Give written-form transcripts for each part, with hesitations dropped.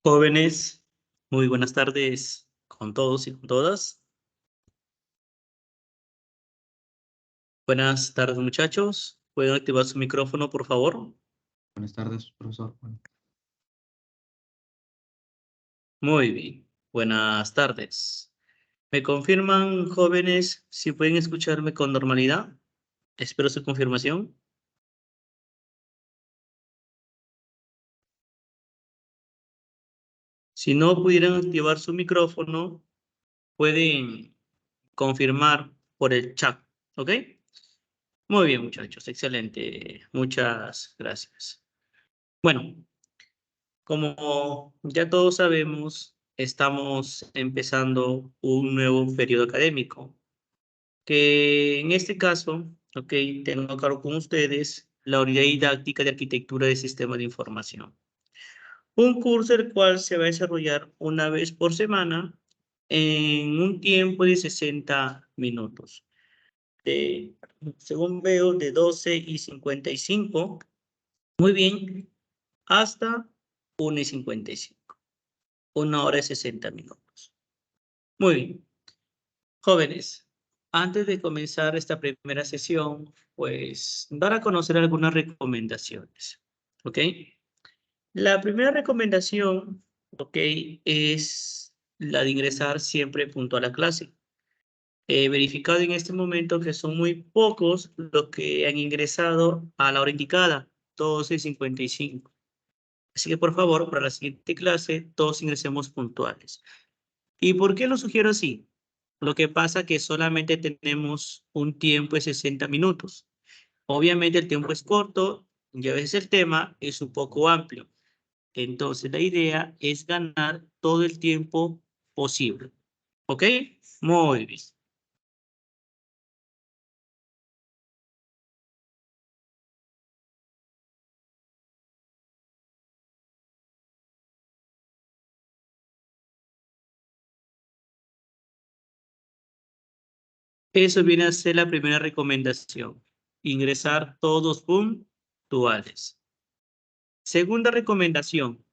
Jóvenes, muy buenas tardes con todos y con todas. Buenas tardes, muchachos. ¿Pueden activar su micrófono, por favor? Buenas tardes, profesor. Muy bien. Buenas tardes. ¿Me confirman, jóvenes, si pueden escucharme con normalidad? Espero su confirmación. Si no pudieran activar su micrófono, pueden confirmar por el chat, ¿ok? Muy bien, muchachos. Excelente. Muchas gracias. Bueno, como ya todos sabemos, estamos empezando un nuevo periodo académico, que en este caso, ok, tengo a cargo con ustedes la unidad didáctica de arquitectura de sistemas de información. Un curso el cual se va a desarrollar una vez por semana en un tiempo de 60 minutos. Según veo, de 12:55, muy bien, hasta 1:55. 1 hora y 60 minutos. Muy bien. Jóvenes, antes de comenzar esta primera sesión, pues dar a conocer algunas recomendaciones. ¿Ok? La primera recomendación, ¿ok? Es la de ingresar siempre puntual a clase. He verificado en este momento que son muy pocos los que han ingresado a la hora indicada, 12:55. Así que por favor, para la siguiente clase, todos ingresemos puntuales. ¿Y por qué lo sugiero así? Lo que pasa es que solamente tenemos un tiempo de 60 minutos. Obviamente el tiempo es corto y a veces el tema es un poco amplio. Entonces la idea es ganar todo el tiempo posible. ¿Ok? Muy bien. Eso viene a ser la primera recomendación. Ingresar todos puntuales. Segunda recomendación.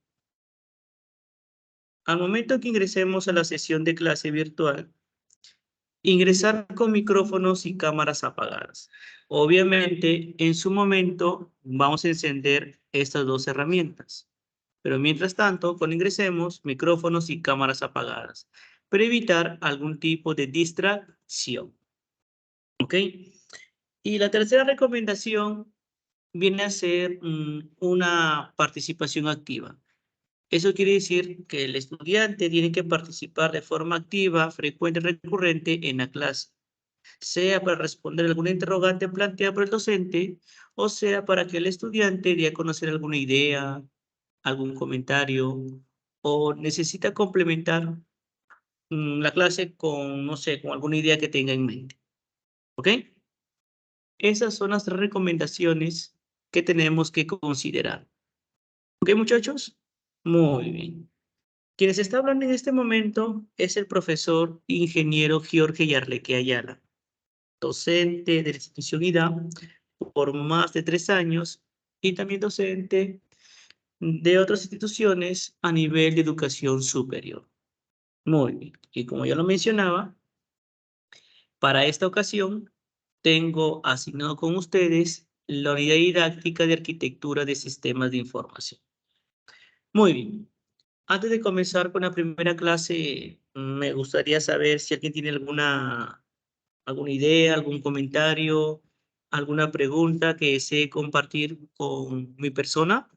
Al momento que ingresemos a la sesión de clase virtual, ingresar con micrófonos y cámaras apagadas. Obviamente, en su momento vamos a encender estas dos herramientas. Pero mientras tanto, cuando ingresemos, micrófonos y cámaras apagadas, para evitar algún tipo de distracción. ¿Ok? Y la tercera recomendación viene a ser una participación activa. Eso quiere decir que el estudiante tiene que participar de forma activa, frecuente y recurrente en la clase, sea para responder alguna interrogante planteada por el docente, o sea para que el estudiante dé a conocer alguna idea, algún comentario, o necesita complementar la clase con, no sé, con alguna idea que tenga en mente. ¿Ok? Esas son las tres recomendaciones que tenemos que considerar. ¿Ok, muchachos? Muy bien. Quienes está hablando en este momento es el profesor ingeniero Jorge Yarleque Ayala, docente de la institución IDA por más de 3 años y también docente de otras instituciones a nivel de educación superior. Muy bien. Y como ya lo mencionaba, para esta ocasión tengo asignado con ustedes la unidad didáctica de arquitectura de sistemas de información. Muy bien. Antes de comenzar con la primera clase, me gustaría saber si alguien tiene alguna idea, algún comentario, alguna pregunta que desee compartir con mi persona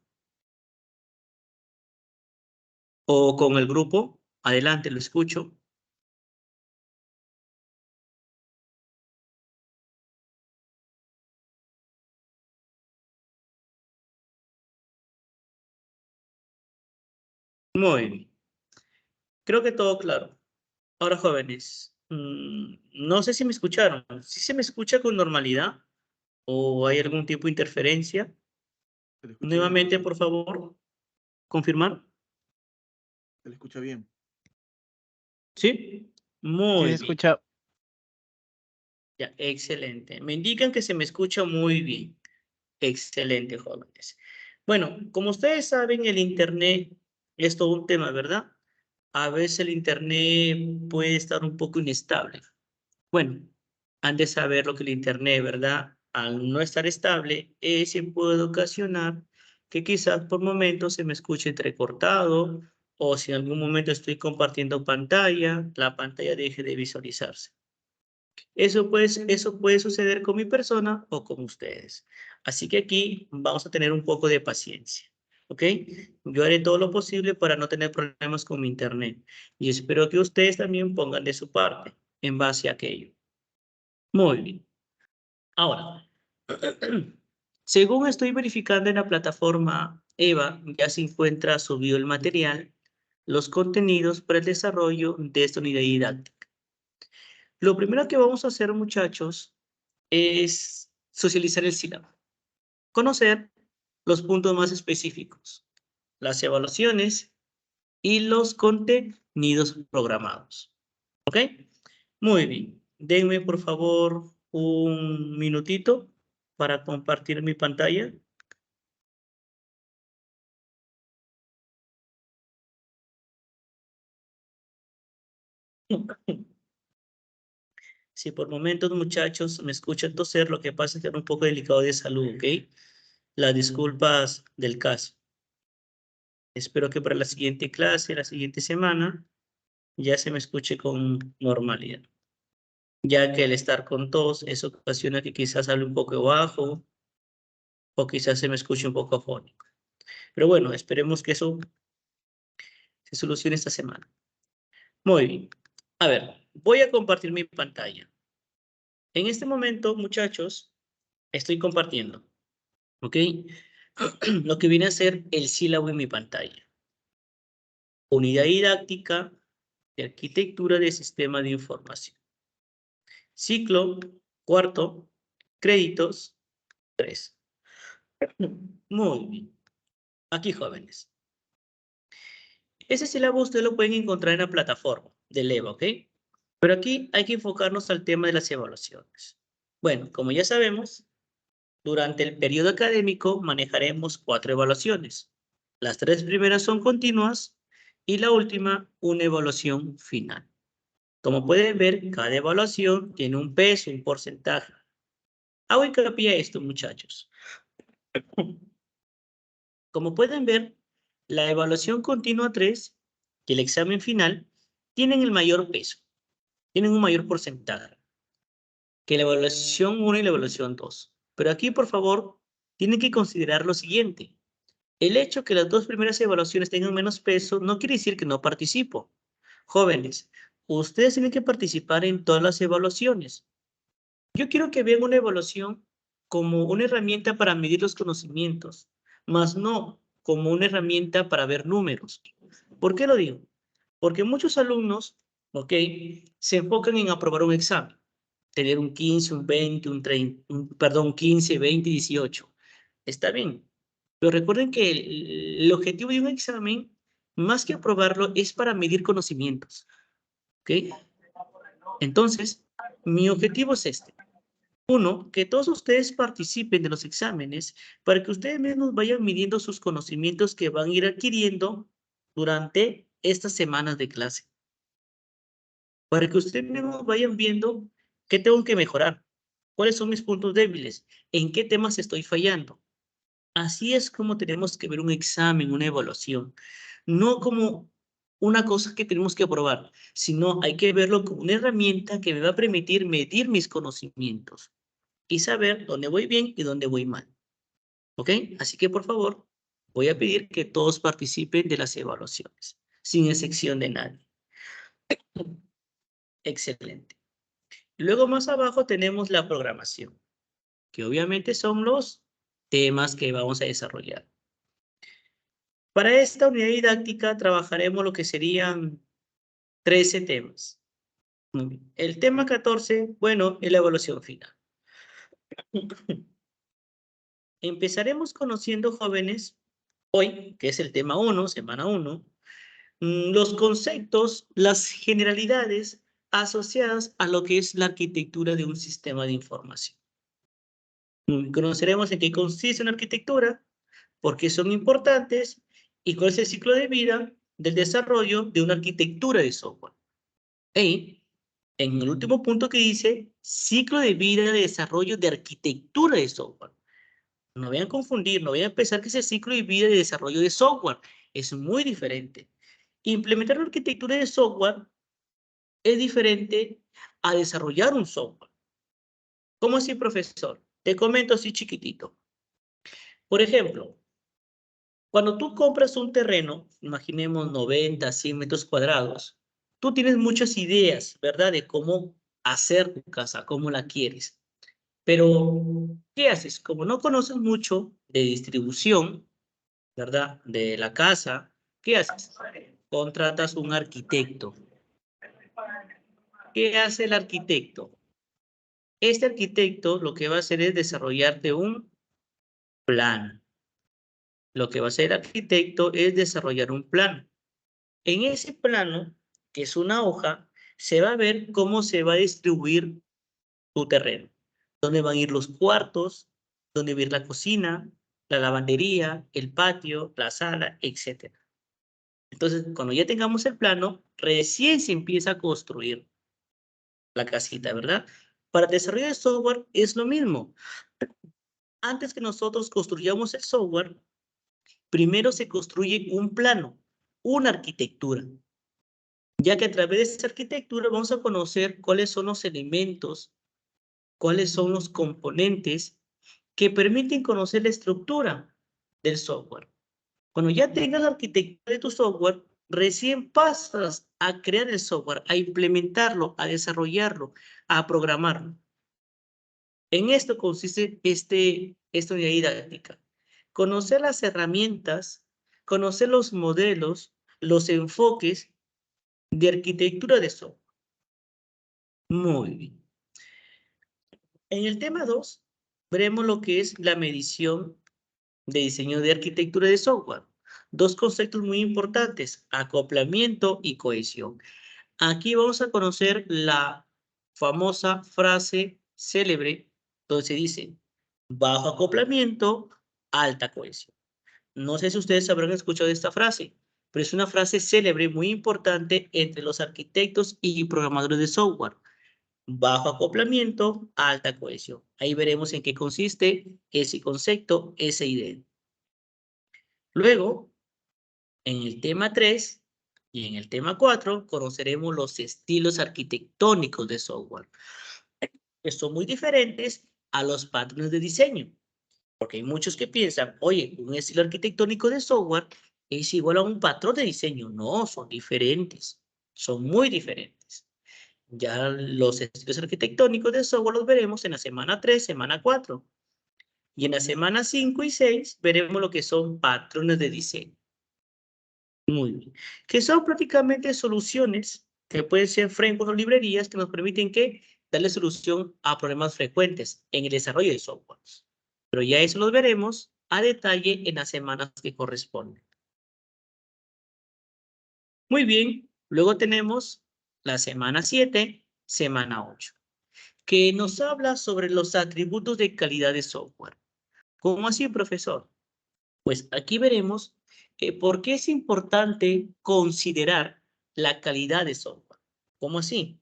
o con el grupo. Adelante, lo escucho. Muy bien. Creo que todo claro. Ahora, jóvenes, no sé si me escucharon. ¿Sí se me escucha con normalidad o hay algún tipo de interferencia? Se le escucha bien, Nuevamente, profesor. por favor, confirmar. Se le escucha bien. ¿Sí? Sí se Muy bien. escucha. Ya, excelente. Me indican que se me escucha muy bien. Excelente, jóvenes. Bueno, como ustedes saben, el Internet es todo un tema, ¿verdad? A veces el internet puede estar un poco inestable. Bueno, han de saber lo que el internet, ¿verdad? Al no estar estable, ese puede ocasionar que quizás por momentos se me escuche entrecortado o si en algún momento estoy compartiendo pantalla, la pantalla deje de visualizarse. Eso puede suceder con mi persona o con ustedes. Así que aquí vamos a tener un poco de paciencia, ¿ok? Yo haré todo lo posible para no tener problemas con mi internet y espero que ustedes también pongan de su parte en base a aquello. Muy bien. Ahora, según estoy verificando en la plataforma EVA, ya se encuentra subido el material, los contenidos para el desarrollo de esta unidad didáctica. Lo primero que vamos a hacer, muchachos, es socializar el sílabo. Conocer los puntos más específicos, las evaluaciones y los contenidos programados. ¿Ok? Muy bien. Denme, por favor, un minutito para compartir mi pantalla. Si por momentos, muchachos, me escuchan toser, lo que pasa es que era un poco delicado de salud, ¿ok? Las disculpas del caso. Espero que para la siguiente clase, la siguiente semana, ya se me escuche con normalidad. Ya que el estar con tos, eso ocasiona que quizás hable un poco bajo o quizás se me escuche un poco afónico. Pero bueno, esperemos que eso se solucione esta semana. Muy bien. A ver, voy a compartir mi pantalla. En este momento, muchachos, estoy compartiendo, ¿ok? Lo que viene a ser el sílabo en mi pantalla. Unidad didáctica de arquitectura de sistema de información. Ciclo, cuarto, créditos, 3. Muy bien. Aquí, jóvenes. Ese sílabo ustedes lo pueden encontrar en la plataforma del EVA, ¿ok? Pero aquí hay que enfocarnos al tema de las evaluaciones. Bueno, como ya sabemos, durante el periodo académico manejaremos 4 evaluaciones. Las 3 primeras son continuas y la última una evaluación final. Como pueden ver, cada evaluación tiene un peso, un porcentaje. Hago hincapié a esto, muchachos. Como pueden ver, la evaluación continua 3 y el examen final tienen el mayor peso, tienen un mayor porcentaje que la evaluación 1 y la evaluación 2. Pero aquí, por favor, tienen que considerar lo siguiente. El hecho que las 2 primeras evaluaciones tengan menos peso no quiere decir que no participo. Jóvenes, ustedes tienen que participar en todas las evaluaciones. Yo quiero que vean una evaluación como una herramienta para medir los conocimientos, más no como una herramienta para ver números. ¿Por qué lo digo? Porque muchos alumnos, ¿ok?, se enfocan en aprobar un examen, tener un 15, un 20, un 30, perdón, 15, 20, 18. Está bien, pero recuerden que el objetivo de un examen, más que aprobarlo, es para medir conocimientos, ¿ok? Entonces, mi objetivo es este. Uno, que todos ustedes participen de los exámenes para que ustedes mismos vayan midiendo sus conocimientos que van a ir adquiriendo durante estas semanas de clase. Para que ustedes mismos vayan viendo qué tengo que mejorar, cuáles son mis puntos débiles, en qué temas estoy fallando. Así es como tenemos que ver un examen, una evaluación, no como una cosa que tenemos que aprobar, sino hay que verlo como una herramienta que me va a permitir medir mis conocimientos y saber dónde voy bien y dónde voy mal. ¿Ok? Así que, por favor, voy a pedir que todos participen de las evaluaciones, sin excepción de nadie. Excelente. Luego, más abajo, tenemos la programación, que obviamente son los temas que vamos a desarrollar. Para esta unidad didáctica trabajaremos lo que serían 13 temas. El tema 14, bueno, es la evaluación final. Empezaremos conociendo, jóvenes, hoy, que es el tema 1, semana 1, los conceptos, las generalidades asociadas a lo que es la arquitectura de un sistema de información. Conoceremos en qué consiste una arquitectura, por qué son importantes ¿Y cuál es el ciclo de vida del desarrollo de una arquitectura de software? Y en el último punto que dice, ciclo de vida de desarrollo de arquitectura de software. No vayan a confundir, no vayan a pensar que ese ciclo de vida de desarrollo de software es muy diferente. Implementar una arquitectura de software es diferente a desarrollar un software. ¿Cómo así, profesor? Te comento así chiquitito. Por ejemplo, cuando tú compras un terreno, imaginemos 90, 100 metros cuadrados, tú tienes muchas ideas, ¿verdad? De cómo hacer tu casa, cómo la quieres. Pero, ¿qué haces? Como no conoces mucho de distribución, ¿verdad? De la casa, ¿qué haces? Contratas un arquitecto. ¿Qué hace el arquitecto? Este arquitecto lo que va a hacer es desarrollarte un plan. Lo que va a hacer el arquitecto es desarrollar un plan. En ese plano, que es una hoja, se va a ver cómo se va a distribuir tu terreno. Dónde van a ir los cuartos, dónde va a ir la cocina, la lavandería, el patio, la sala, etc. Entonces, cuando ya tengamos el plano, recién se empieza a construir la casita, ¿verdad? Para el desarrollo de software es lo mismo. Antes que nosotros construyamos el software, primero se construye un plano, una arquitectura, ya que a través de esa arquitectura vamos a conocer cuáles son los elementos, cuáles son los componentes que permiten conocer la estructura del software. Cuando ya tengas la arquitectura de tu software, recién pasas a crear el software, a implementarlo, a desarrollarlo, a programarlo. En esto consiste esta unidad didáctica. Conocer las herramientas, conocer los modelos, los enfoques de arquitectura de software. Muy bien. En el tema 2, veremos lo que es la medición de diseño de arquitectura de software. Dos conceptos muy importantes, acoplamiento y cohesión. Aquí vamos a conocer la famosa frase célebre donde se dice, bajo acoplamiento, alta cohesión. No sé si ustedes habrán escuchado esta frase, pero es una frase célebre muy importante entre los arquitectos y programadores de software. Bajo acoplamiento, alta cohesión. Ahí veremos en qué consiste ese concepto, esa idea. Luego, en el tema 3 y en el tema 4, conoceremos los estilos arquitectónicos de software, que son muy diferentes a los patrones de diseño. Porque hay muchos que piensan, oye, un estilo arquitectónico de software es igual a un patrón de diseño. No, son diferentes. Son muy diferentes. Ya los estilos arquitectónicos de software los veremos en la semana 3, semana 4. Y en la semana 5 y 6 veremos lo que son patrones de diseño. Muy bien. Que son prácticamente soluciones que pueden ser frameworks o librerías que nos permiten que darle solución a problemas frecuentes en el desarrollo de software. Pero ya eso lo veremos a detalle en las semanas que corresponden. Muy bien. Luego tenemos la semana 7, semana 8, que nos habla sobre los atributos de calidad de software. ¿Cómo así, profesor? Pues aquí veremos por qué es importante considerar la calidad de software. ¿Cómo así?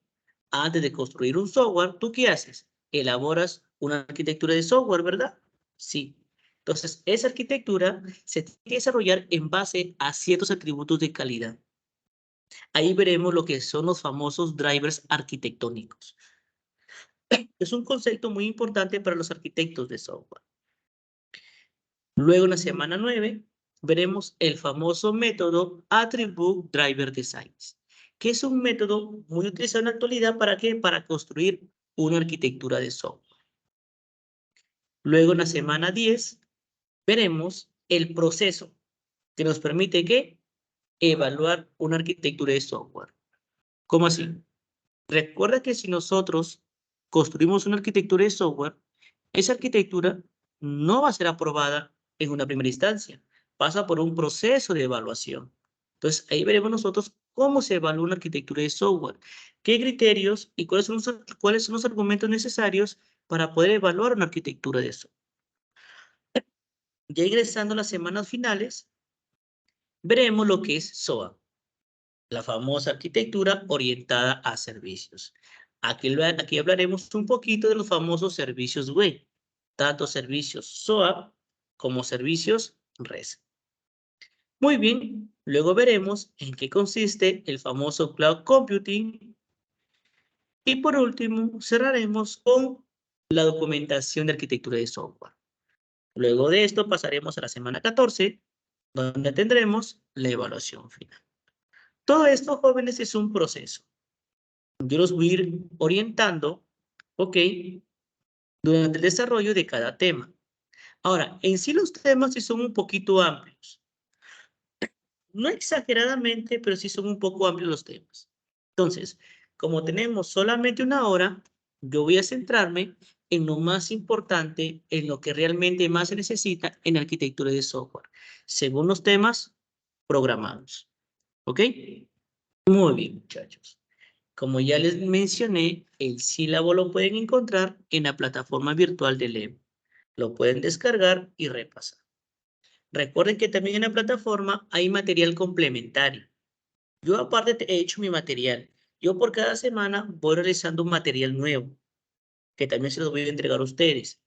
Antes de construir un software, ¿tú qué haces? Elaboras una arquitectura de software, ¿verdad? Sí. Entonces, esa arquitectura se tiene que desarrollar en base a ciertos atributos de calidad. Ahí veremos lo que son los famosos drivers arquitectónicos. Es un concepto muy importante para los arquitectos de software. Luego, en la semana 9, veremos el famoso método Attribute Driver Designs, que es un método muy utilizado en la actualidad ¿para qué? Para construir una arquitectura de software. Luego, en la semana 10, veremos el proceso que nos permite ¿qué? Evaluar una arquitectura de software. ¿Cómo así? Recuerda que si nosotros construimos una arquitectura de software, esa arquitectura no va a ser aprobada en una primera instancia. Pasa por un proceso de evaluación. Entonces, ahí veremos nosotros cómo se evalúa una arquitectura de software, qué criterios y cuáles son los argumentos necesarios para poder evaluar una arquitectura de software. Ya ingresando a las semanas finales, veremos lo que es SOA, la famosa arquitectura orientada a servicios. Aquí hablaremos un poquito de los famosos servicios web, tanto servicios SOA como servicios REST. Muy bien, luego veremos en qué consiste el famoso Cloud Computing. Y por último, cerraremos con la documentación de arquitectura de software. Luego de esto pasaremos a la semana 14, donde tendremos la evaluación final. Todo esto, jóvenes, es un proceso. Yo los voy a ir orientando, ¿ok? Durante el desarrollo de cada tema. Ahora, en sí los temas sí son un poquito amplios. No exageradamente, pero sí son un poco amplios los temas. Entonces, como tenemos solamente una hora, yo voy a centrarme en lo más importante, en lo que realmente más se necesita en arquitectura de software, según los temas programados. ¿Ok? Muy bien, muchachos. Como ya les mencioné, el sílabo lo pueden encontrar en la plataforma virtual de LEM. Lo pueden descargar y repasar. Recuerden que también en la plataforma hay material complementario. Yo aparte he hecho mi material. Yo por cada semana voy realizando un material nuevo, que también se los voy a entregar a ustedes.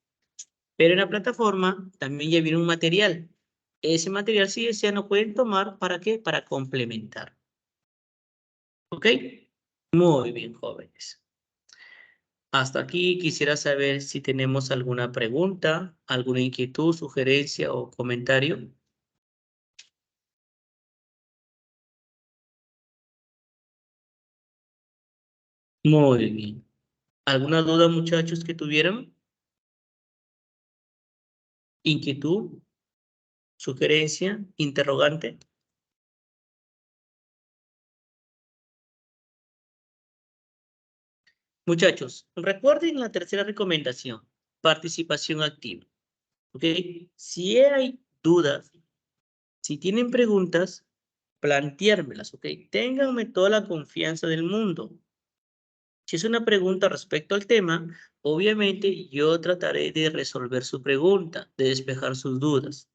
Pero en la plataforma también ya viene un material. Ese material, si desean, lo pueden tomar. ¿Para qué? Para complementar. ¿Ok? Muy bien, jóvenes. Hasta aquí quisiera saber si tenemos alguna pregunta, alguna inquietud, sugerencia o comentario. Muy bien. ¿Alguna duda, muchachos, que tuvieran? ¿Inquietud? ¿Sugerencia? ¿Interrogante? Muchachos, recuerden la tercera recomendación, participación activa. ¿Ok? Si hay dudas, si tienen preguntas, planteármelas, ¿ok? Ténganme toda la confianza del mundo. Si es una pregunta respecto al tema, obviamente yo trataré de resolver su pregunta, de despejar sus dudas.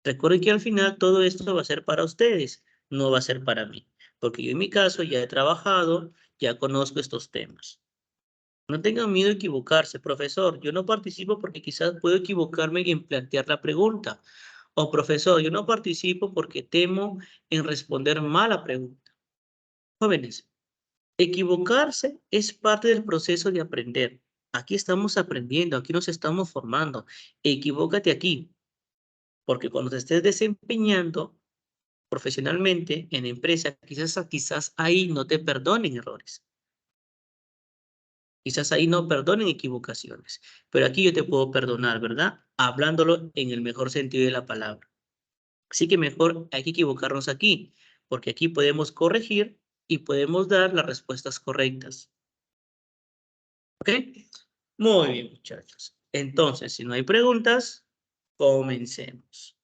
Recuerden que al final todo esto va a ser para ustedes, no va a ser para mí, porque yo en mi caso ya he trabajado, ya conozco estos temas. No tengan miedo de equivocarse, profesor. Yo no participo porque quizás puedo equivocarme en plantear la pregunta. O profesor, yo no participo porque temo en responder mal la pregunta. Jóvenes, equivocarse es parte del proceso de aprender. Aquí estamos aprendiendo, aquí nos estamos formando. Equivócate aquí, porque cuando te estés desempeñando profesionalmente en empresa, quizás ahí no te perdonen errores. Quizás ahí no perdonen equivocaciones, pero aquí yo te puedo perdonar, ¿verdad? Hablándolo en el mejor sentido de la palabra. Así que mejor hay que equivocarnos aquí, porque aquí podemos corregir y podemos dar las respuestas correctas. ¿Ok? Muy bien, muchachos. Entonces, si no hay preguntas, comencemos.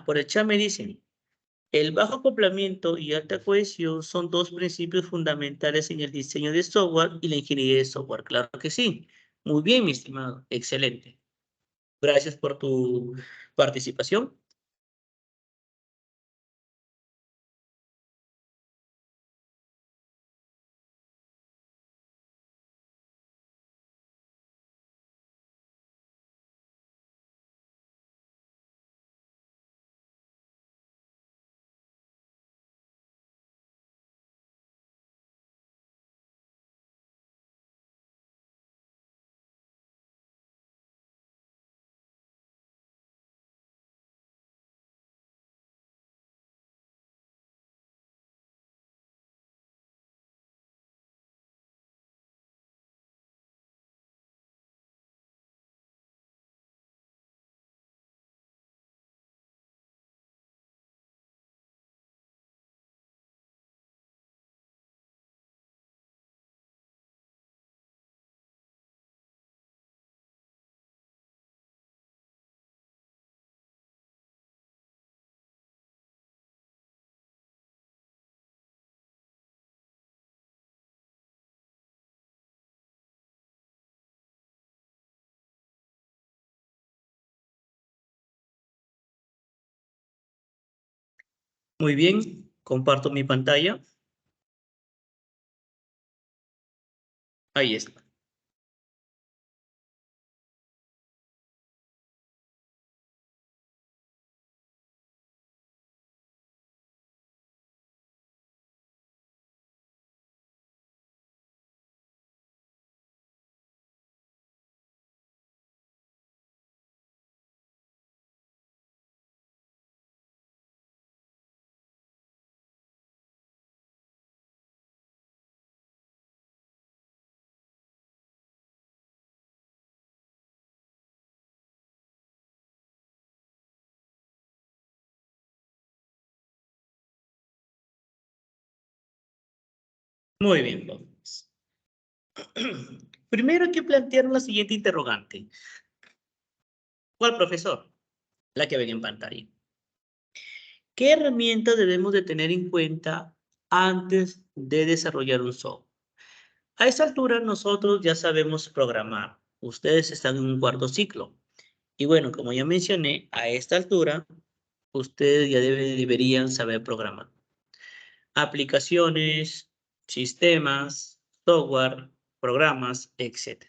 Por el chat me dicen, el bajo acoplamiento y alta cohesión son dos principios fundamentales en el diseño de software y la ingeniería de software. Claro que sí. Muy bien, mi estimado. Excelente. Gracias por tu participación. Muy bien, comparto mi pantalla. Ahí está. Muy bien, jóvenes. Primero hay que plantear la siguiente interrogante. ¿Cuál, profesor? La que ven en pantalla. ¿Qué herramientas debemos de tener en cuenta antes de desarrollar un software? A esta altura nosotros ya sabemos programar. Ustedes están en un cuarto ciclo. Y bueno, como ya mencioné, a esta altura ustedes ya deberían saber programar. Aplicaciones, sistemas, software, programas, etc.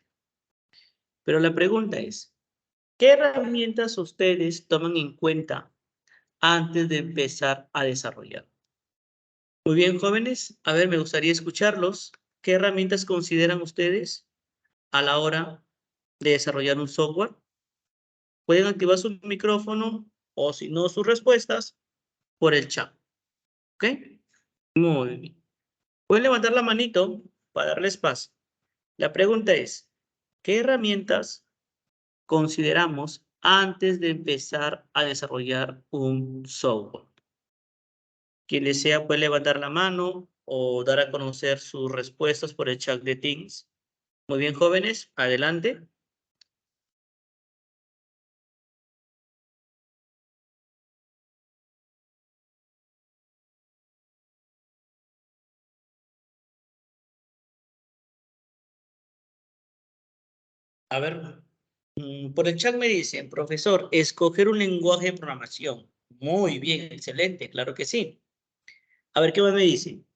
Pero la pregunta es, ¿qué herramientas ustedes toman en cuenta antes de empezar a desarrollar? Muy bien, jóvenes. A ver, me gustaría escucharlos. ¿Qué herramientas consideran ustedes a la hora de desarrollar un software? Pueden activar su micrófono o si no sus respuestas por el chat. ¿Ok? Muy bien. Pueden levantar la manito para darles paso. La pregunta es, ¿qué herramientas consideramos antes de empezar a desarrollar un software? Quien desea puede levantar la mano o dar a conocer sus respuestas por el chat de Teams. Muy bien, jóvenes, adelante. A ver, por el chat me dicen, profesor, escoger un lenguaje de programación. Muy bien, excelente, claro que sí. A ver, ¿qué más me dicen?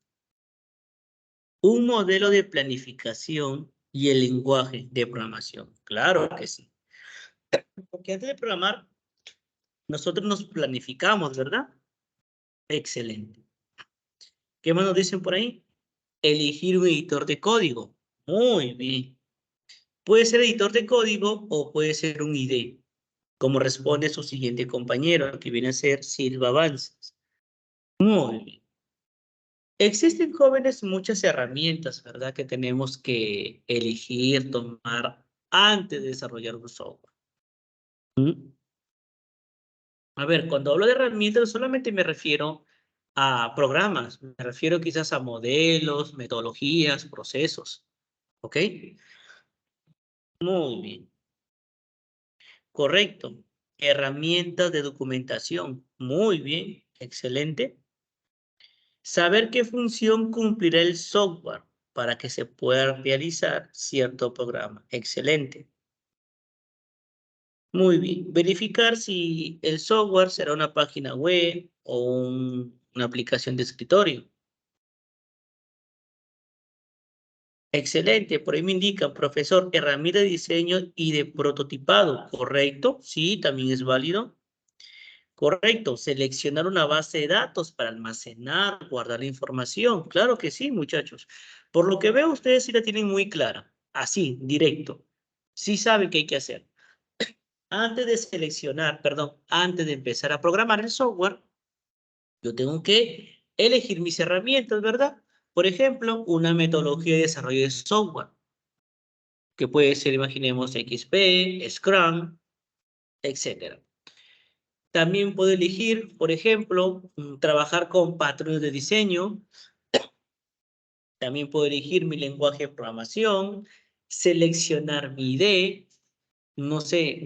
Un modelo de planificación y el lenguaje de programación. Claro que sí. Porque antes de programar, nosotros nos planificamos, ¿verdad? Excelente. ¿Qué más nos dicen por ahí? Elegir un editor de código. Muy bien. Puede ser editor de código o puede ser un IDE, como responde su siguiente compañero, que viene a ser Silva Avances. Muy bien. Existen, jóvenes, muchas herramientas, ¿verdad?, que tenemos que elegir, tomar antes de desarrollar un software. ¿Mm? A ver, cuando hablo de herramientas, no solamente me refiero a programas, me refiero quizás a modelos, metodologías, procesos. ¿Ok? Muy bien. Correcto. Herramientas de documentación. Muy bien. Excelente. Saber qué función cumplirá el software para que se pueda realizar cierto programa. Excelente. Muy bien. Verificar si el software será una página web o una aplicación de escritorio. Excelente. Por ahí me indica, profesor, herramienta de diseño y de prototipado. ¿Correcto? Sí, también es válido. Correcto. Seleccionar una base de datos para almacenar, guardar la información. Claro que sí, muchachos. Por lo que veo, ustedes sí la tienen muy clara. Así, directo. Sí saben qué hay que hacer. Antes de seleccionar, perdón, antes de empezar a programar el software, yo tengo que elegir mis herramientas, ¿verdad? Por ejemplo, una metodología de desarrollo de software, que puede ser, imaginemos, XP, Scrum, etcétera. También puedo elegir, por ejemplo, trabajar con patrones de diseño. También puedo elegir mi lenguaje de programación, seleccionar mi IDE, no sé,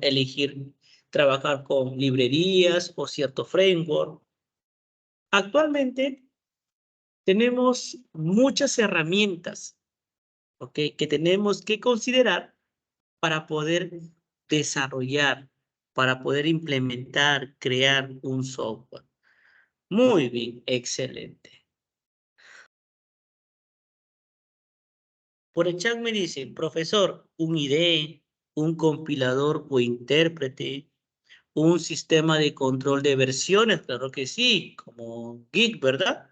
elegir trabajar con librerías o cierto framework. Actualmente tenemos muchas herramientas, ¿ok?, que tenemos que considerar para poder desarrollar para poder implementar, crear un software. Muy bien, excelente. Por el chat me dice, profesor, un IDE, un compilador o intérprete, un sistema de control de versiones, claro que sí, como Git, ¿verdad?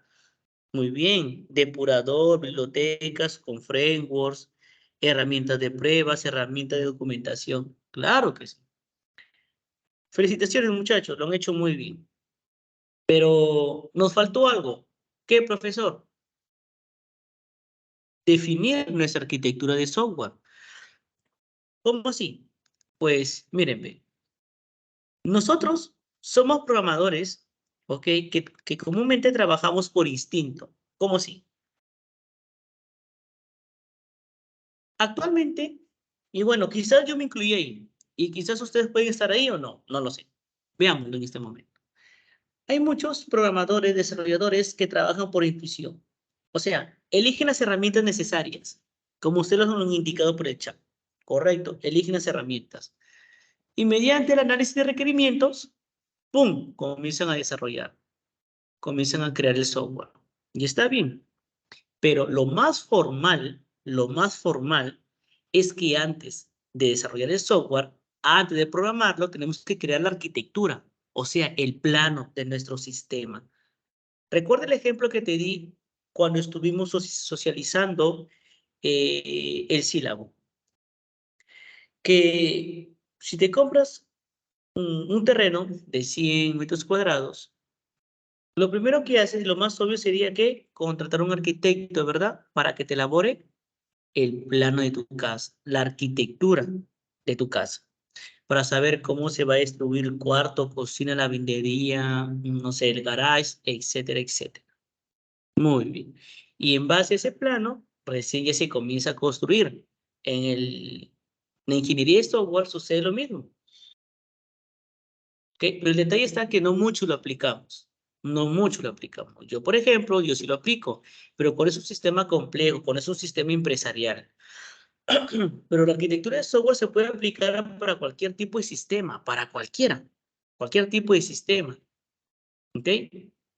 Muy bien, depurador, bibliotecas con frameworks, herramientas de pruebas, herramientas de documentación, claro que sí. Felicitaciones, muchachos, lo han hecho muy bien. Pero nos faltó algo. ¿Qué, profesor? Definir nuestra arquitectura de software. ¿Cómo así? Pues, miren, ve. Nosotros somos programadores, ¿ok? Que comúnmente trabajamos por instinto. ¿Cómo así? Actualmente, y bueno, quizás yo me incluí ahí, y quizás ustedes pueden estar ahí o no, no lo sé. Veámoslo en este momento. Hay muchos programadores, desarrolladores que trabajan por intuición. O sea, eligen las herramientas necesarias, como ustedes lo han indicado por el chat. Correcto, eligen las herramientas. Y mediante el análisis de requerimientos, ¡pum!, comienzan a desarrollar, comienzan a crear el software. Y está bien, pero lo más formal es que antes de desarrollar el software, antes de programarlo, tenemos que crear la arquitectura, o sea, el plano de nuestro sistema. Recuerda el ejemplo que te di cuando estuvimos socializando el sílabo. Que si te compras un terreno de 100 metros cuadrados, lo primero que haces, lo más obvio sería que contratar a un arquitecto, ¿verdad? Para que te elabore el plano de tu casa, la arquitectura de tu casa, para saber cómo se va a distribuir el cuarto, cocina, lavandería, no sé, el garage, etcétera, etcétera. Muy bien. Y en base a ese plano, recién ya se comienza a construir. La ingeniería de software sucede lo mismo. ¿Ok? Pero el detalle está que no mucho lo aplicamos. No mucho lo aplicamos. Yo, por ejemplo, yo sí lo aplico, pero con es un sistema complejo, con es un sistema empresarial. Pero la arquitectura de software se puede aplicar para cualquier tipo de sistema, para cualquier tipo de sistema. ¿Ok?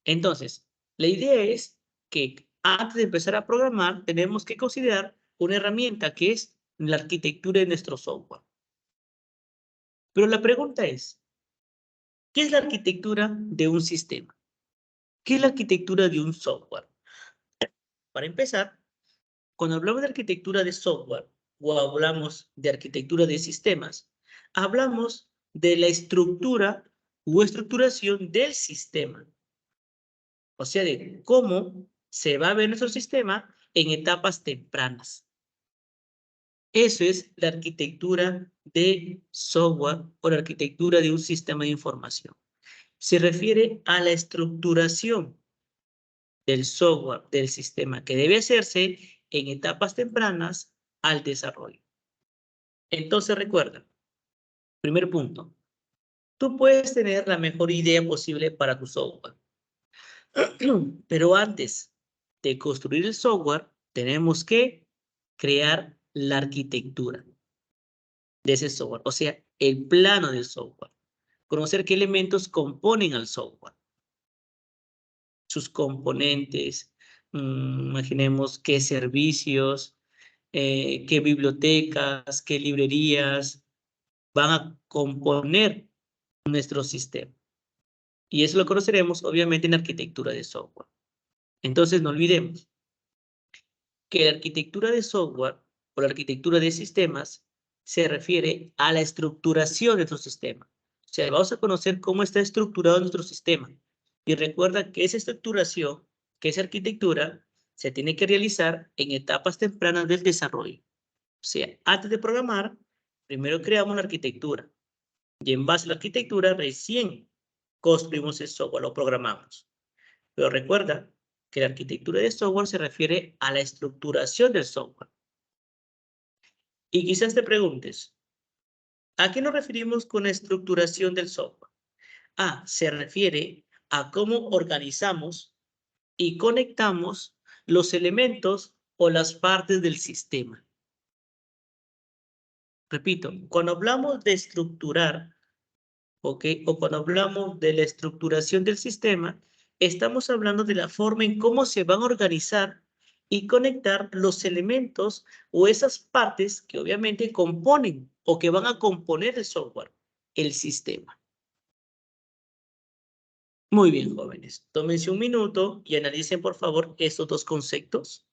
Entonces, la idea es que antes de empezar a programar, tenemos que considerar una herramienta que es la arquitectura de nuestro software. Pero la pregunta es, ¿qué es la arquitectura de un sistema? ¿Qué es la arquitectura de un software? Para empezar, cuando hablamos de arquitectura de software o hablamos de arquitectura de sistemas, hablamos de la estructura o estructuración del sistema. O sea, de cómo se va a ver nuestro sistema en etapas tempranas. Eso es la arquitectura de software o la arquitectura de un sistema de información. Se refiere a la estructuración del software, del sistema, que debe hacerse en etapas tempranas al desarrollo. Entonces, recuerda, primer punto, tú puedes tener la mejor idea posible para tu software. Pero antes de construir el software, tenemos que crear la arquitectura de ese software, o sea, el plano del software. Conocer qué elementos componen al software, sus componentes, imaginemos qué servicios, qué bibliotecas, qué librerías van a componer nuestro sistema. Y eso lo conoceremos, obviamente, en arquitectura de software. Entonces, no olvidemos que la arquitectura de software o la arquitectura de sistemas se refiere a la estructuración de nuestro sistema. O sea, vamos a conocer cómo está estructurado nuestro sistema. Y recuerda que esa estructuración, que esa arquitectura, se tiene que realizar en etapas tempranas del desarrollo. O sea, antes de programar, primero creamos la arquitectura. Y en base a la arquitectura, recién construimos el software, lo programamos. Pero recuerda que la arquitectura de software se refiere a la estructuración del software. Y quizás te preguntes, ¿a qué nos referimos con la estructuración del software? Se refiere a cómo organizamos y conectamos los elementos o las partes del sistema. Repito, cuando hablamos de estructurar ¿ok? O cuando hablamos de la estructuración del sistema, estamos hablando de la forma en cómo se van a organizar y conectar los elementos o esas partes que obviamente componen o que van a componer el software, el sistema. Muy bien, jóvenes. Tómense un minuto y analicen, por favor, estos dos conceptos.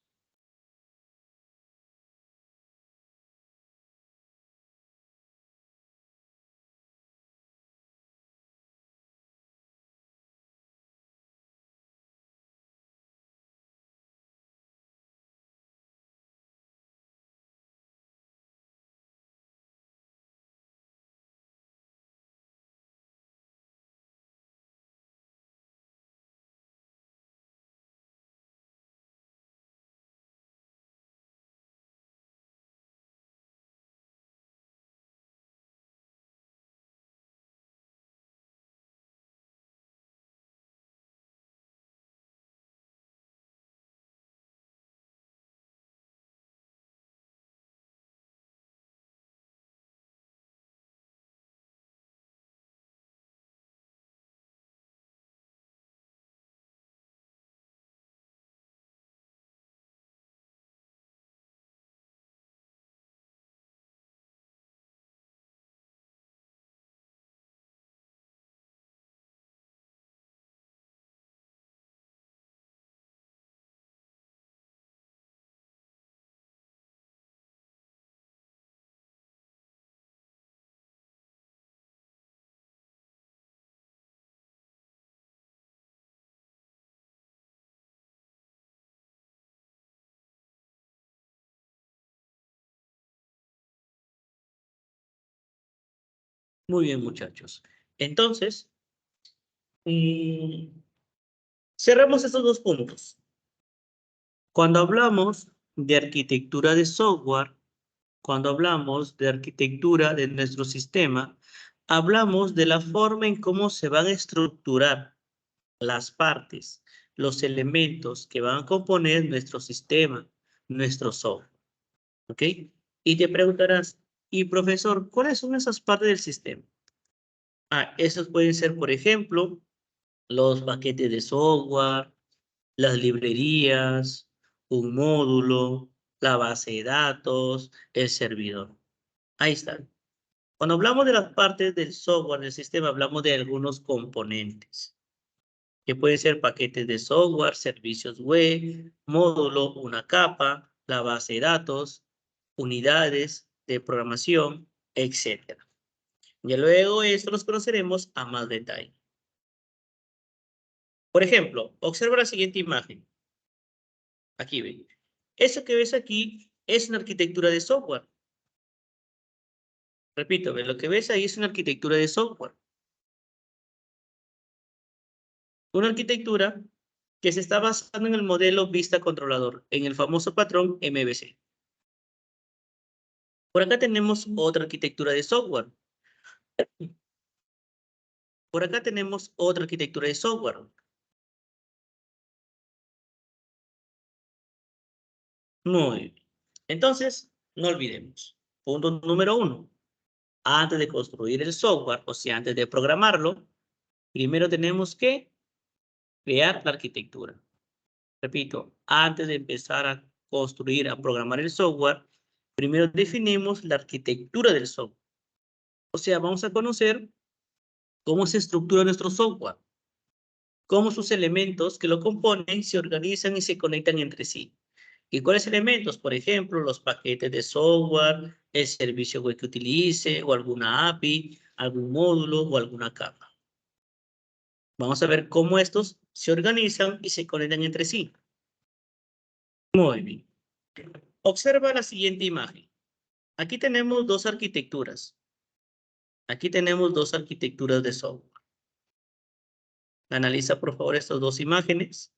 Muy bien, muchachos. Entonces, cerramos estos dos puntos. Cuando hablamos de arquitectura de software, cuando hablamos de arquitectura de nuestro sistema, hablamos de la forma en cómo se van a estructurar las partes, los elementos que van a componer nuestro sistema, nuestro software. ¿Ok? Y te preguntarás, y profesor, ¿cuáles son esas partes del sistema? Esos pueden ser, por ejemplo, los paquetes de software, las librerías, un módulo, la base de datos, el servidor. Ahí están. Cuando hablamos de las partes del software del sistema, hablamos de algunos componentes, que pueden ser paquetes de software, servicios web, módulo, una capa, la base de datos, unidades de programación, etc. Y luego esto los conoceremos a más detalle. Por ejemplo, observa la siguiente imagen. Aquí ven. Eso que ves aquí es una arquitectura de software. Repito, lo que ves ahí es una arquitectura de software. Una arquitectura que se está basando en el modelo vista controlador, en el famoso patrón MVC. Por acá tenemos otra arquitectura de software. Por acá tenemos otra arquitectura de software. Muy bien. Entonces, no olvidemos. Punto número 1. Antes de construir el software, o sea, antes de programarlo, primero tenemos que crear la arquitectura. Repito, antes de empezar a construir, a programar el software, primero definimos la arquitectura del software. O sea, vamos a conocer cómo se estructura nuestro software, cómo sus elementos que lo componen se organizan y se conectan entre sí. ¿Y cuáles elementos? Por ejemplo, los paquetes de software, el servicio web que utilice, o alguna API, algún módulo o alguna capa. Vamos a ver cómo estos se organizan y se conectan entre sí. Muy bien. Observa la siguiente imagen. Aquí tenemos dos arquitecturas. Aquí tenemos dos arquitecturas de software. Analiza, por favor, estas dos imágenes.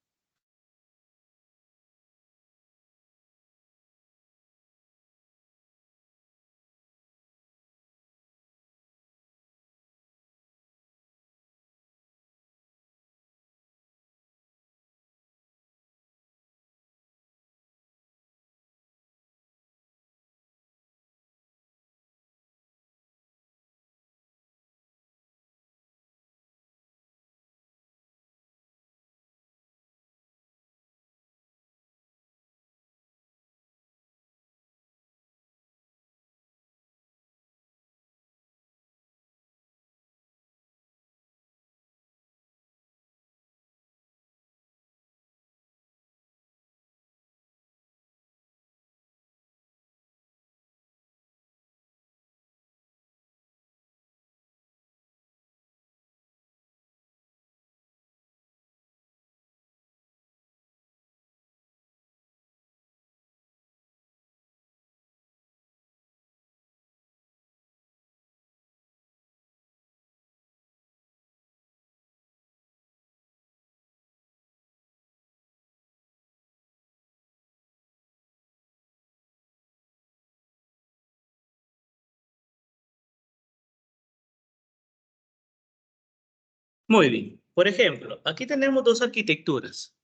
Muy bien. Por ejemplo, aquí tenemos dos arquitecturas.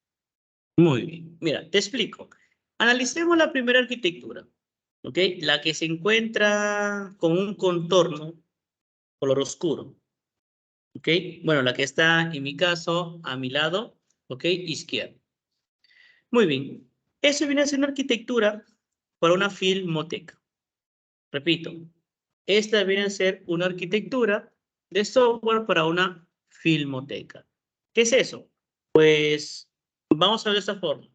Muy bien. Mira, te explico. Analicemos la primera arquitectura, ¿ok? La que se encuentra con un contorno color oscuro, ¿ok? Bueno, la que está, en mi caso, a mi lado, ¿ok? Izquierdo. Muy bien. Eso viene a ser una arquitectura para una filmoteca. Repito, esta viene a ser una arquitectura de software para una filmoteca. ¿Qué es eso? Pues vamos a ver de esta forma.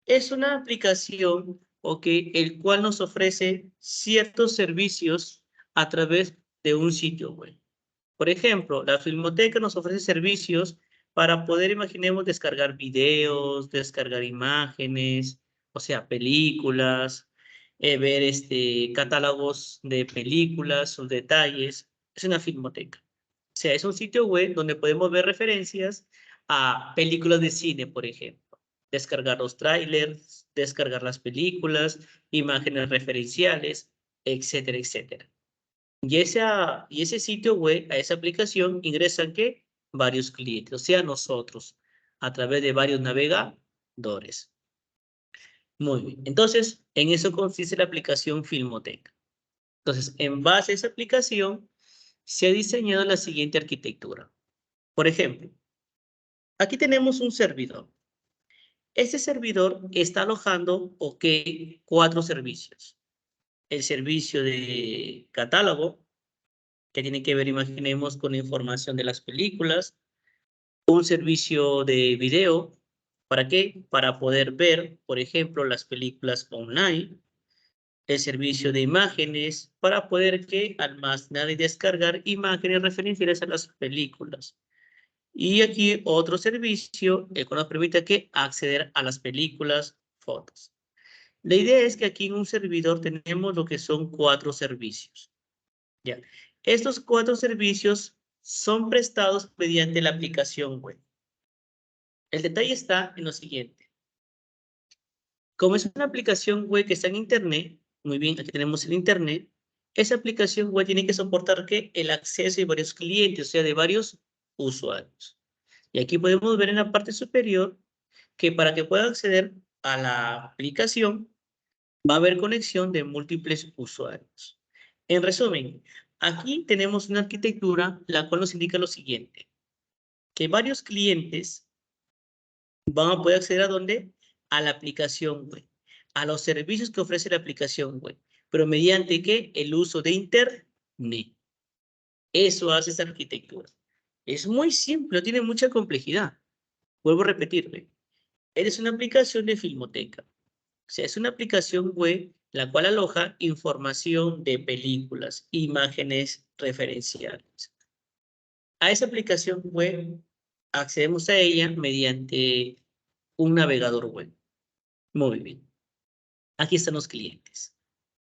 Es una aplicación, ¿ok? El cual nos ofrece ciertos servicios a través de un sitio web. Por ejemplo, la Filmoteca nos ofrece servicios para poder, imaginemos, descargar videos, descargar imágenes, o sea, películas, ver catálogos de películas, sus detalles. Es una filmoteca. O sea, es un sitio web donde podemos ver referencias a películas de cine, por ejemplo. Descargar los trailers, descargar las películas, imágenes referenciales, etcétera, etcétera. Y ese sitio web, a esa aplicación, ingresan ¿qué? Varios clientes, o sea, nosotros, a través de varios navegadores. Muy bien. Entonces, en eso consiste la aplicación Filmoteca. Entonces, en base a esa aplicación, se ha diseñado la siguiente arquitectura. Por ejemplo, aquí tenemos un servidor. Este servidor está alojando, ok, 4 servicios. El servicio de catálogo, que tiene que ver, imaginemos, con información de las películas. Un servicio de video, ¿para qué? Para poder ver, por ejemplo, las películas online. El servicio de imágenes, para poder que almacenar y descargar imágenes referenciales a las películas. Y aquí otro servicio que nos permite que acceder a las películas, fotos. La idea es que aquí en un servidor tenemos lo que son 4 servicios. ¿Ya? Estos 4 servicios son prestados mediante la aplicación web. El detalle está en lo siguiente. Como es una aplicación web que está en Internet, muy bien, aquí tenemos el Internet, esa aplicación web tiene que soportar ¿qué? El acceso de varios clientes, o sea, de varios usuarios. Y aquí podemos ver en la parte superior que para que pueda acceder a la aplicación va a haber conexión de múltiples usuarios. En resumen, aquí tenemos una arquitectura la cual nos indica lo siguiente, que varios clientes van a poder acceder a dónde? A la aplicación web, a los servicios que ofrece la aplicación web, pero mediante ¿qué? El uso de Internet. Eso hace esta arquitectura. Es muy simple, no tiene mucha complejidad. Vuelvo a repetirme. Es una aplicación de Filmoteca. O sea, es una aplicación web la cual aloja información de películas, imágenes referenciales. A esa aplicación web accedemos a ella mediante un navegador web. Muy bien. Aquí están los clientes.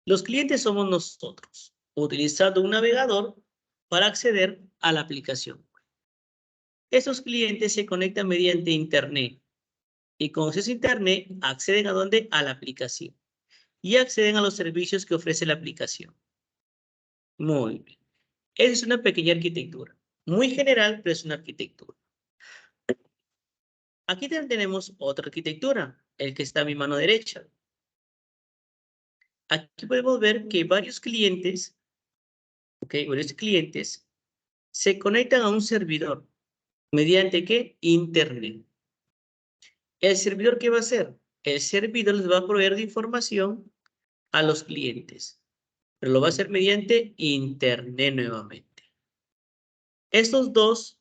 Los clientes somos nosotros, utilizando un navegador para acceder a la aplicación web. Esos clientes se conectan mediante Internet y con ese Internet acceden a dónde? A la aplicación y acceden a los servicios que ofrece la aplicación. Muy bien. Esa es una pequeña arquitectura. Muy general, pero es una arquitectura. Aquí también tenemos otra arquitectura, el que está a mi mano derecha. Aquí podemos ver que varios clientes, varios clientes se conectan a un servidor. ¿Mediante qué? Internet. ¿El servidor qué va a hacer? El servidor les va a proveer de información a los clientes, pero lo va a hacer mediante Internet nuevamente. Estas dos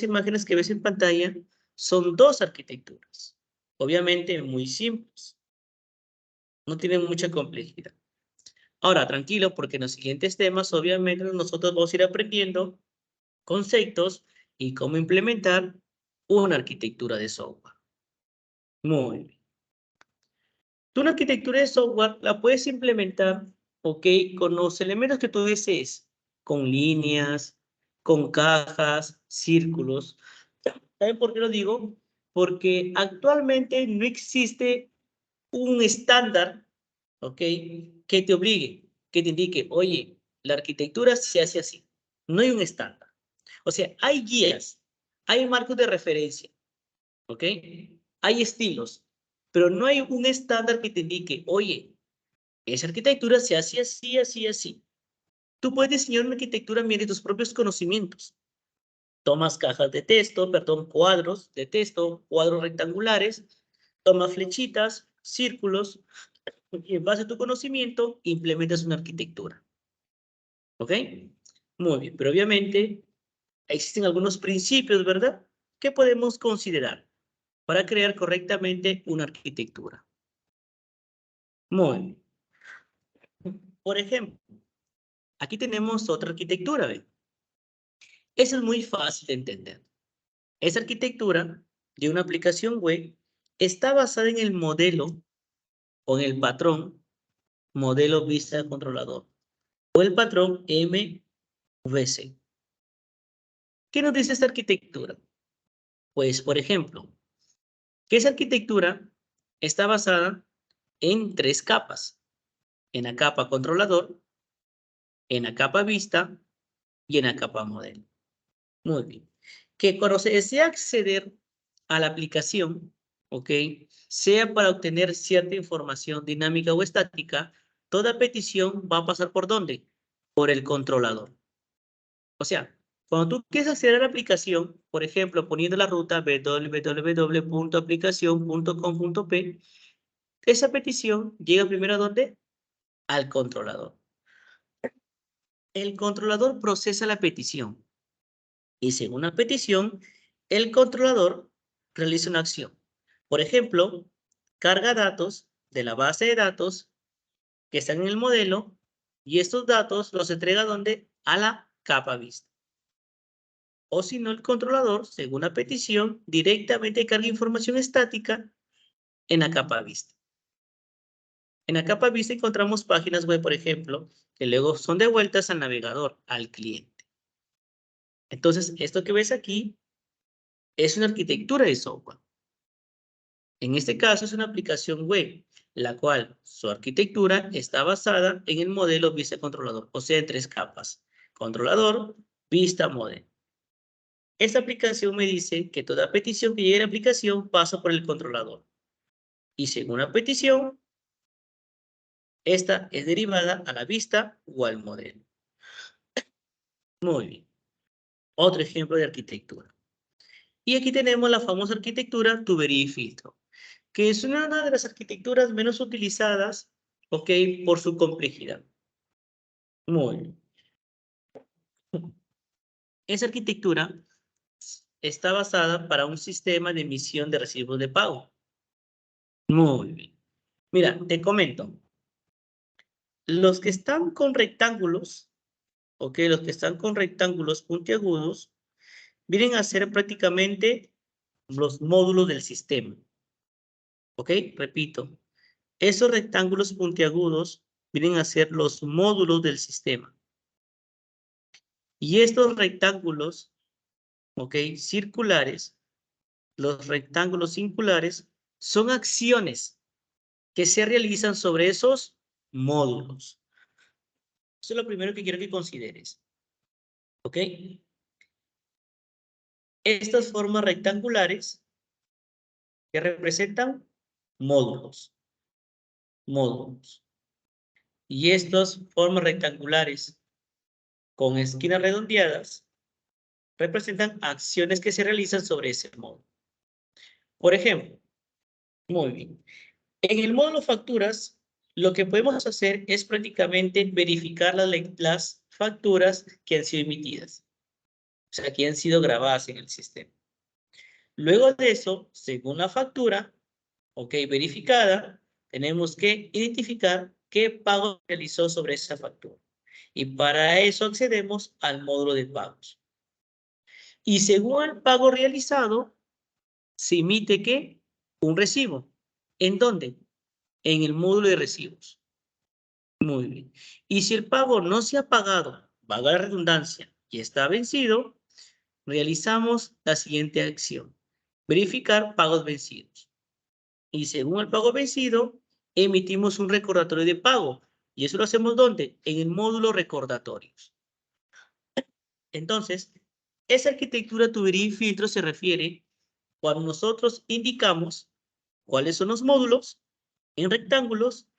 imágenes que ves en pantalla son dos arquitecturas, obviamente muy simples, no tienen mucha complejidad. Ahora, tranquilo, porque en los siguientes temas, obviamente, nosotros vamos a ir aprendiendo conceptos y cómo implementar una arquitectura de software. Muy bien. Tú una arquitectura de software la puedes implementar, ¿ok? Con los elementos que tú desees, con líneas, con cajas, círculos. ¿Saben por qué lo digo? Porque actualmente no existe un estándar, ¿ok? Que te obligue, que te indique, oye, la arquitectura se hace así. No hay un estándar. O sea, hay guías, hay marcos de referencia, ¿ok? Hay estilos, pero no hay un estándar que te indique, oye, esa arquitectura se hace así, así, así. Tú puedes diseñar una arquitectura mediante tus propios conocimientos. Tomas cajas de texto, perdón, cuadros de texto, cuadros rectangulares, tomas flechitas, círculos, y en base a tu conocimiento implementas una arquitectura. ¿Ok? Muy bien, pero obviamente existen algunos principios, ¿verdad?, que podemos considerar para crear correctamente una arquitectura. Muy bien. Por ejemplo, aquí tenemos otra arquitectura, ¿ven? Eso es muy fácil de entender. Esa arquitectura de una aplicación web está basada en el modelo o en el patrón modelo vista controlador o el patrón MVC. ¿Qué nos dice esta arquitectura? Pues, por ejemplo, que esa arquitectura está basada en 3 capas. En la capa controlador, en la capa vista y en la capa modelo. Muy bien. Que cuando se desea acceder a la aplicación, ¿ok?, sea para obtener cierta información dinámica o estática, toda petición va a pasar ¿por dónde? Por el controlador. O sea, cuando tú quieres acceder a la aplicación, por ejemplo, poniendo la ruta www.aplicacion.com.p, esa petición llega primero ¿a dónde? Al controlador. El controlador procesa la petición y según la petición, el controlador realiza una acción. Por ejemplo, carga datos de la base de datos que están en el modelo y estos datos los entrega ¿dónde? A la capa vista. O si no, el controlador, según la petición, directamente carga información estática en la capa vista. En la capa vista encontramos páginas web, por ejemplo, que luego son devueltas al navegador, al cliente. Entonces, esto que ves aquí es una arquitectura de software. En este caso es una aplicación web, la cual su arquitectura está basada en el modelo vista controlador, o sea, en 3 capas: controlador, vista, modelo. Esta aplicación me dice que toda petición que llegue a la aplicación pasa por el controlador. Y según la petición, esta es derivada a la vista o al modelo. Muy bien. Otro ejemplo de arquitectura. Y aquí tenemos la famosa arquitectura tubería y filtro, que es una de las arquitecturas menos utilizadas, ¿ok?, por su complejidad. Muy bien. Esa arquitectura está basada para un sistema de emisión de recibos de pago. Muy bien. Mira, te comento. Los que están con rectángulos, ¿ok?, los que están con rectángulos puntiagudos, vienen a ser prácticamente los módulos del sistema. ¿Ok? Repito, esos rectángulos puntiagudos vienen a ser los módulos del sistema. Y estos rectángulos, ¿ok?, circulares, los rectángulos circulares, son acciones que se realizan sobre esos módulos. Eso es lo primero que quiero que consideres. ¿Ok? Estas formas rectangulares que representan módulos. Módulos. Y estas formas rectangulares con esquinas redondeadas representan acciones que se realizan sobre ese módulo. Por ejemplo, muy bien, en el módulo facturas, lo que podemos hacer es prácticamente verificar las facturas que han sido emitidas, o sea, que han sido grabadas en el sistema. Luego de eso, según la factura, ok, verificada, tenemos que identificar qué pago realizó sobre esa factura. Y para eso accedemos al módulo de pagos. Y según el pago realizado, se emite ¿qué? Un recibo. ¿En dónde? En el módulo de recibos. Muy bien. Y si el pago no se ha pagado, valga la redundancia, y está vencido, realizamos la siguiente acción: verificar pagos vencidos. Y según el pago vencido, emitimos un recordatorio de pago. ¿Y eso lo hacemos dónde? En el módulo recordatorios. Entonces, Esa arquitectura tubería y filtro se refiere cuando nosotros indicamos cuáles son los módulos en rectángulos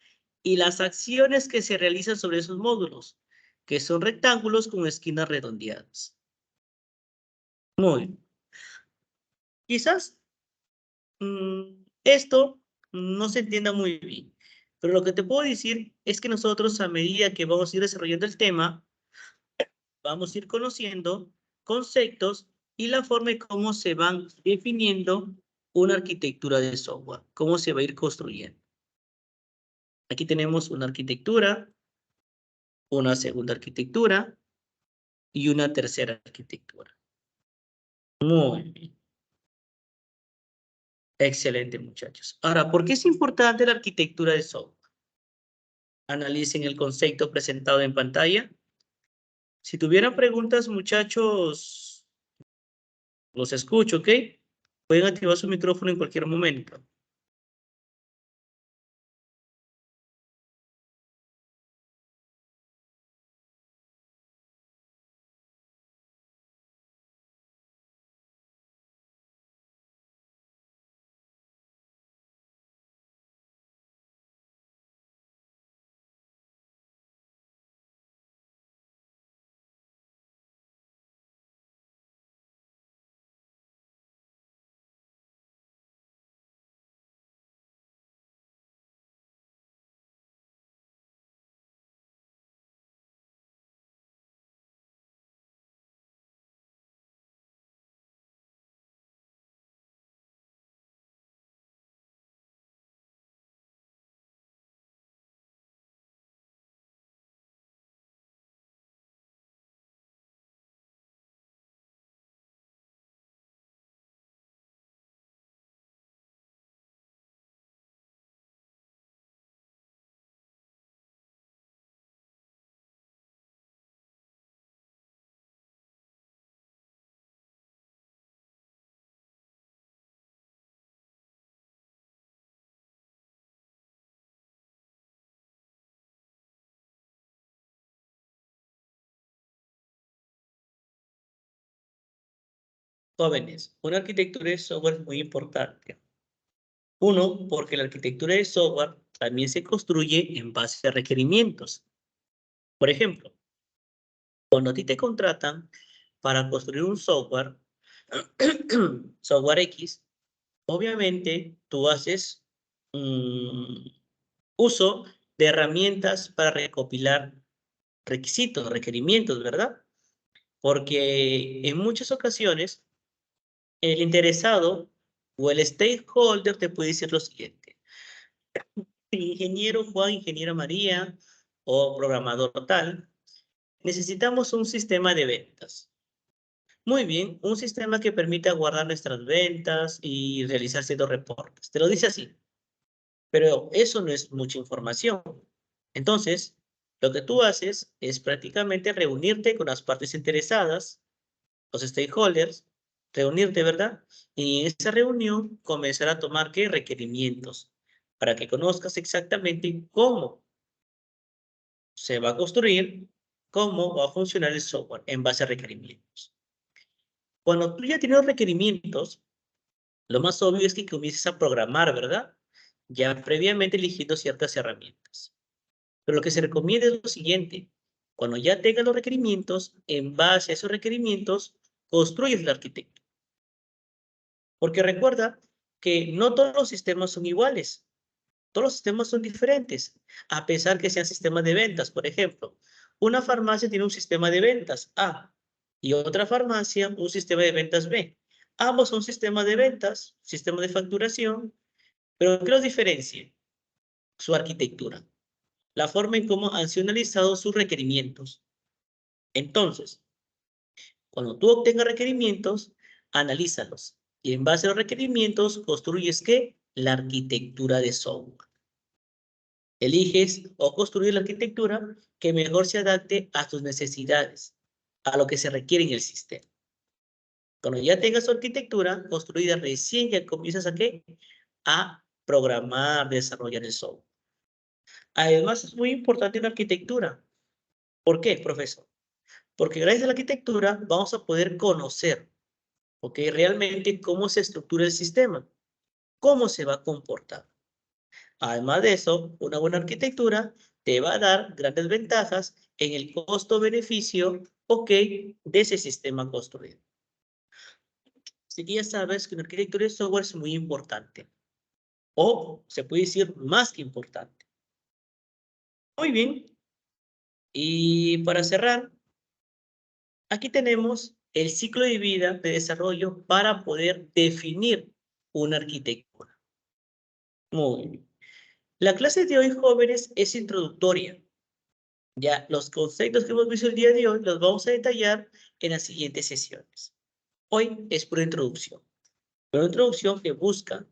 y las acciones que se realizan sobre esos módulos, que son rectángulos con esquinas redondeadas. Muy bien. Quizás esto no se entienda muy bien, pero lo que te puedo decir es que nosotros, a medida que vamos a ir desarrollando el tema, vamos a ir conociendo conceptos y la forma en cómo se van definiendo una arquitectura de software, cómo se va a ir construyendo. Aquí tenemos una arquitectura, una segunda arquitectura y una tercera arquitectura. Muy bien. Excelente, muchachos. Ahora, ¿por qué es importante la arquitectura de software? Analicen el concepto presentado en pantalla. Si tuvieran preguntas, muchachos, los escucho, ¿ok? Pueden activar su micrófono en cualquier momento. Jóvenes, una arquitectura de software es muy importante. Uno, porque la arquitectura de software también se construye en base a requerimientos. Por ejemplo, cuando a ti te contratan para construir un software, software X, obviamente tú haces uso de herramientas para recopilar requisitos, requerimientos, ¿verdad? Porque en muchas ocasiones el interesado o el stakeholder te puede decir lo siguiente: ingeniero Juan, ingeniera María o programador tal, necesitamos un sistema de ventas. Muy bien, un sistema que permita guardar nuestras ventas y realizar ciertos reportes. Te lo dice así, pero eso no es mucha información. Entonces, lo que tú haces es prácticamente reunirte con las partes interesadas, los stakeholders, reunirte, ¿verdad? Y en esa reunión comenzar a tomar, ¿qué? Requerimientos, para que conozcas exactamente cómo se va a construir, cómo va a funcionar el software en base a requerimientos. Cuando tú ya tienes los requerimientos, lo más obvio es que comiences a programar, ¿verdad? Ya previamente eligiendo ciertas herramientas. Pero lo que se recomienda es lo siguiente: cuando ya tengas los requerimientos, en base a esos requerimientos, construyes el arquitecto. Porque recuerda que no todos los sistemas son iguales. Todos los sistemas son diferentes, a pesar que sean sistemas de ventas. Por ejemplo, una farmacia tiene un sistema de ventas A y otra farmacia un sistema de ventas B. Ambos son sistemas de ventas, sistema de facturación, pero ¿qué los diferencia? Su arquitectura, la forma en cómo han sido analizados sus requerimientos. Entonces, cuando tú obtengas requerimientos, analízalos y en base a los requerimientos construyes, ¿qué? La arquitectura de software. Eliges o construir la arquitectura que mejor se adapte a tus necesidades, a lo que se requiere en el sistema. Cuando ya tengas tu arquitectura construida, recién ya comienzas a ¿qué? A programar, desarrollar el software. Además, es muy importante una arquitectura. ¿Por qué, profesor? Porque gracias a la arquitectura vamos a poder conocer, ¿ok? Realmente cómo se estructura el sistema, cómo se va a comportar. Además de eso, una buena arquitectura te va a dar grandes ventajas en el costo-beneficio, ¿ok? De ese sistema construido. Así que ya sabes que una arquitectura de software es muy importante. O se puede decir más que importante. Muy bien. Y para cerrar, aquí tenemos el ciclo de vida de desarrollo para poder definir una arquitectura. Muy bien. La clase de hoy, jóvenes, es introductoria. Ya los conceptos que hemos visto el día de hoy los vamos a detallar en las siguientes sesiones. Hoy es pura introducción. Pero una introducción que busca,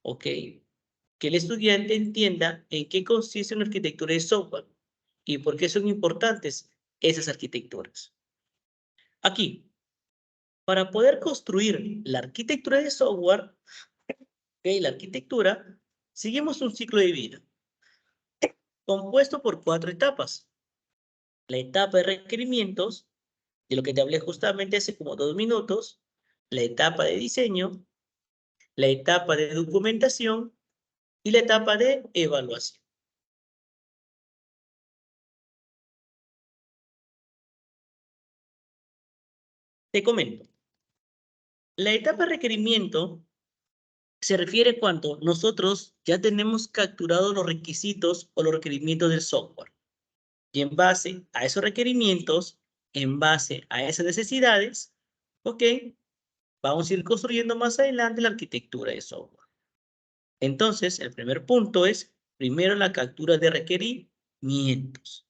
¿ok? Que el estudiante entienda en qué consiste una arquitectura de software y por qué son importantes esas arquitecturas. Aquí, para poder construir la arquitectura de software, la arquitectura, seguimos un ciclo de vida compuesto por 4 etapas. La etapa de requerimientos, de lo que te hablé justamente hace como 2 minutos, la etapa de diseño, la etapa de documentación y la etapa de evaluación. Te comento. La etapa de requerimiento se refiere cuando nosotros ya tenemos capturados los requisitos o los requerimientos del software. Y en base a esos requerimientos, en base a esas necesidades, ¿ok? Vamos a ir construyendo más adelante la arquitectura de software. Entonces, el primer punto es, primero, la captura de requerimientos.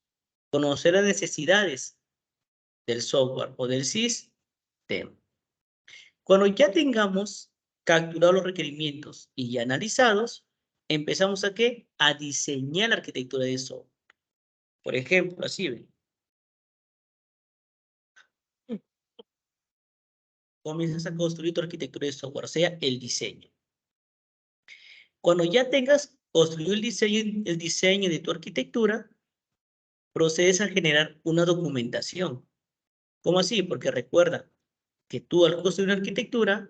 Conocer las necesidades del software o del sistema. Cuando ya tengamos capturados los requerimientos y ya analizados, empezamos ¿a qué? A diseñar la arquitectura de software. Por ejemplo, así ven. Comienzas a construir tu arquitectura de software, o sea, el diseño. Cuando ya tengas construido el diseño de tu arquitectura, procedes a generar una documentación. ¿Cómo así? Porque recuerda que tú al construir una arquitectura,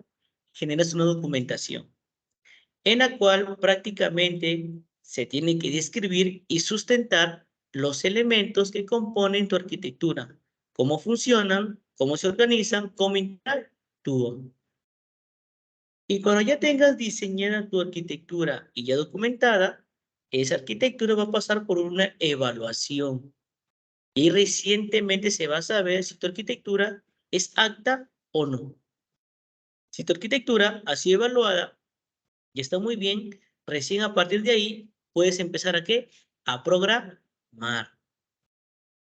generas una documentación en la cual prácticamente se tiene que describir y sustentar los elementos que componen tu arquitectura, cómo funcionan, cómo se organizan, cómo interactúan. Y cuando ya tengas diseñada tu arquitectura y ya documentada, esa arquitectura va a pasar por una evaluación. Y recientemente se va a saber si tu arquitectura es apta o no. Si tu arquitectura ha sido evaluada y está muy bien, recién a partir de ahí puedes empezar ¿a qué? A programar,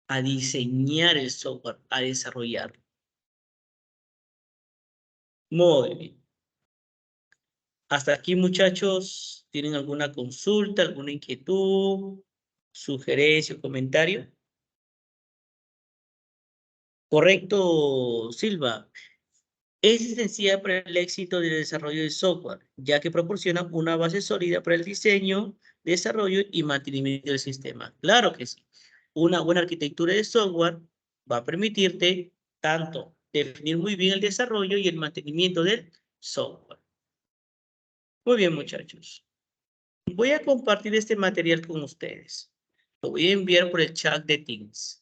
a diseñar el software, a desarrollarlo. Muy bien. Hasta aquí, muchachos, ¿tienen alguna consulta, alguna inquietud, sugerencia o comentario? Correcto, Silva. Es esencial para el éxito del desarrollo de software, ya que proporciona una base sólida para el diseño, desarrollo y mantenimiento del sistema. Claro que sí. Una buena arquitectura de software va a permitirte tanto definir muy bien el desarrollo y el mantenimiento del software. Muy bien, muchachos. Voy a compartir este material con ustedes. Lo voy a enviar por el chat de Teams.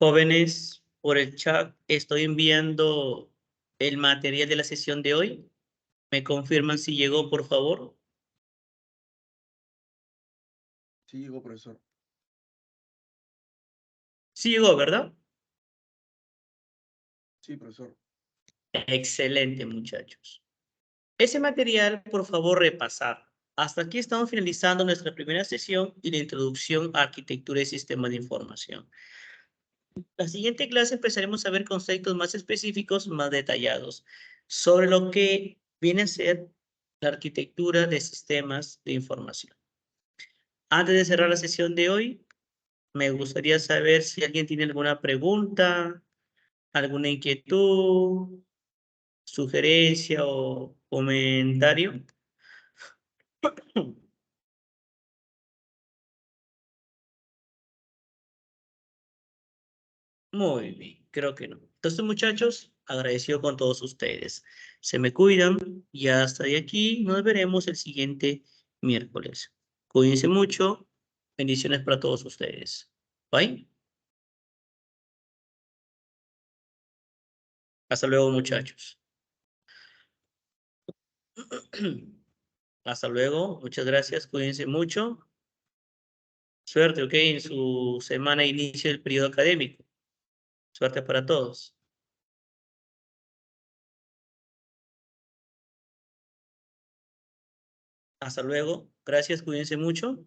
Jóvenes, por el chat estoy enviando el material de la sesión de hoy. ¿Me confirman si llegó, por favor? Sí, llegó, profesor. Sí llegó, ¿verdad? Sí, profesor. Excelente, muchachos. Ese material, por favor, repasar. Hasta aquí estamos finalizando nuestra primera sesión y la introducción a arquitectura y sistemas de información. La siguiente clase empezaremos a ver conceptos más específicos, más detallados, sobre lo que viene a ser la arquitectura de sistemas de información. Antes de cerrar la sesión de hoy, me gustaría saber si alguien tiene alguna pregunta, alguna inquietud, sugerencia o comentario. Muy bien, creo que no. Entonces, muchachos, agradecido con todos ustedes. Se me cuidan y hasta de aquí nos veremos el siguiente miércoles. Cuídense mucho. Bendiciones para todos ustedes. Bye. Hasta luego, muchachos. Hasta luego. Muchas gracias. Cuídense mucho. Suerte, ¿ok? En su semana de inicio del periodo académico. Suerte para todos. Hasta luego. Gracias. Cuídense mucho.